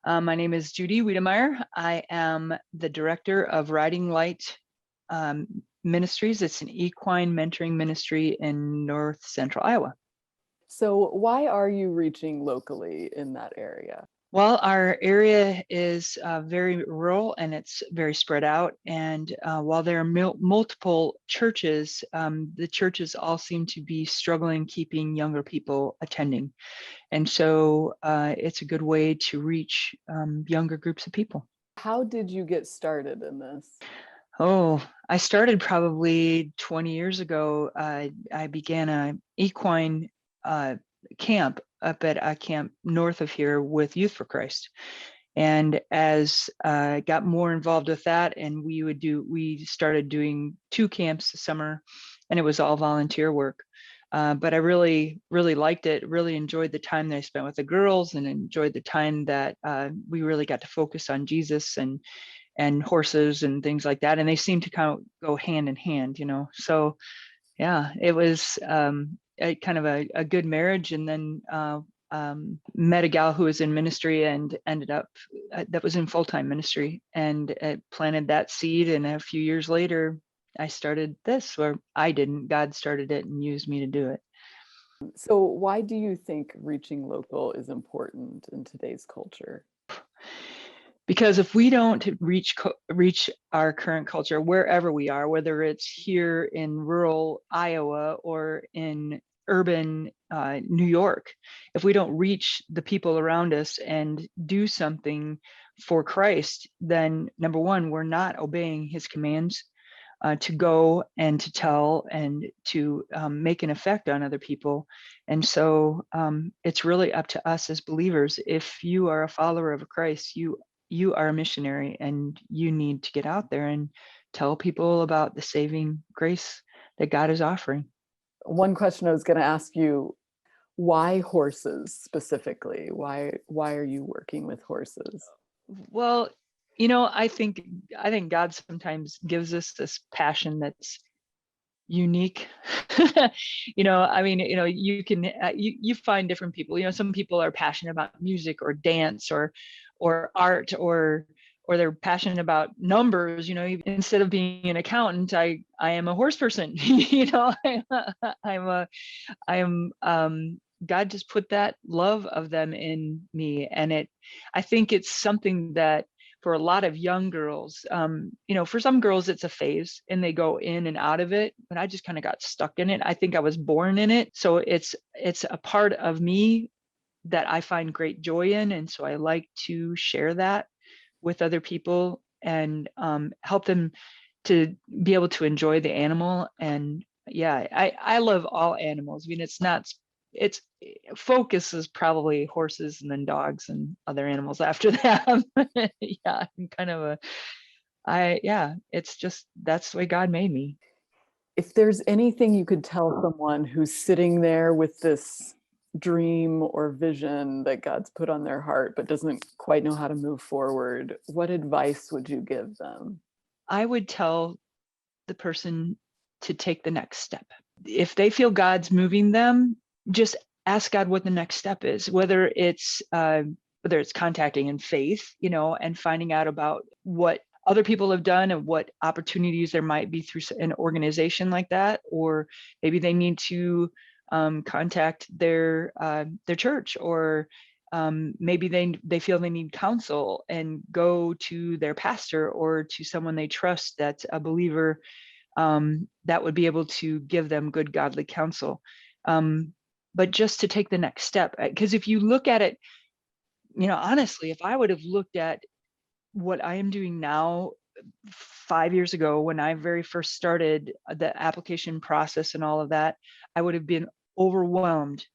My name is Judy Wiedemeier. I am the director of Riding Light Ministries. It's an equine mentoring ministry in North Central Iowa. So why are you reaching locally in that area? Well, our area is very rural and it's very spread out. And while there are multiple churches, the churches all seem to be struggling keeping younger people attending. And so it's a good way to reach younger groups of people. How did you get started in this? Oh, I started probably 20 years ago. I began an equine camp up at a camp north of here with Youth for Christ. And as I got more involved with that, and we started doing 2 camps a summer, and it was all volunteer work. But I really, really liked it, really enjoyed the time that I spent with the girls and enjoyed the time that we really got to focus on Jesus and horses and things like that. And they seem to kind of go hand in hand, So yeah, it was a kind of a good marriage. And then met a gal who was in ministry and ended up that was in full-time ministry, and planted that seed. And a few years later, I started this, or I didn't, God started it and used me to do it. So why do you think reaching local is important in today's culture? Because if we don't reach our current culture wherever we are, whether it's here in rural Iowa or in urban New York, if we don't reach the people around us and do something for Christ, then number one, we're not obeying his commands to go and to tell and to make an effect on other people. And so it's really up to us as believers. If you are a follower of Christ, you are a missionary, and you need to get out there and tell people about the saving grace that God is offering. One question I was going to ask you, why horses specifically? Why are you working with horses? Well, I think God sometimes gives us this passion that's unique. You can you find different people. Some people are passionate about music or dance or art, or they're passionate about numbers. Instead of being an accountant, I am a horse person. I am God just put that love of them in me, and I think it's something that for a lot of young girls, for some girls it's a phase and they go in and out of it, but I just kind of got stuck in it. I think I was born in it, so it's a part of me that I find great joy in, and so I like to share that with other people and help them to be able to enjoy the animal. And yeah, I love all animals. It's focus is probably horses and then dogs and other animals after that. Yeah, I'm kind of it's just, that's the way God made me. If there's anything you could tell someone who's sitting there with this dream or vision that God's put on their heart but doesn't quite know how to move forward, what advice would you give them? I would tell the person to take the next step. If they feel God's moving them, just ask God what the next step is, whether it's contacting in faith, and finding out about what other people have done and what opportunities there might be through an organization like that, or maybe they need to contact their church, or maybe they feel they need counsel and go to their pastor or to someone they trust that's a believer, that would be able to give them good godly counsel. But just to take the next step, because if you look at it, honestly, if I would have looked at what I am doing now 5 years ago, when I very first started the application process and all of that, I would have been overwhelmed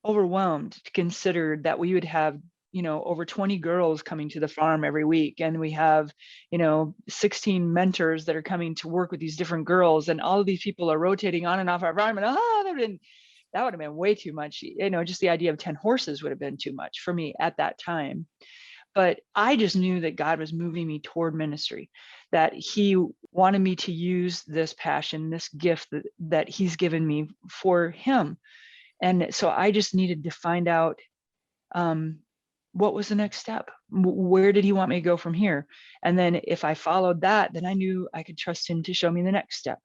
to consider that we would have, over 20 girls coming to the farm every week. And we have, 16 mentors that are coming to work with these different girls. And all of these people are rotating on and off our farm. And that would have been way too much. Just the idea of 10 horses would have been too much for me at that time. But I just knew that God was moving me toward ministry, that he wanted me to use this passion, this gift that he's given me for him. And so I just needed to find out what was the next step? Where did he want me to go from here? And then if I followed that, then I knew I could trust him to show me the next step.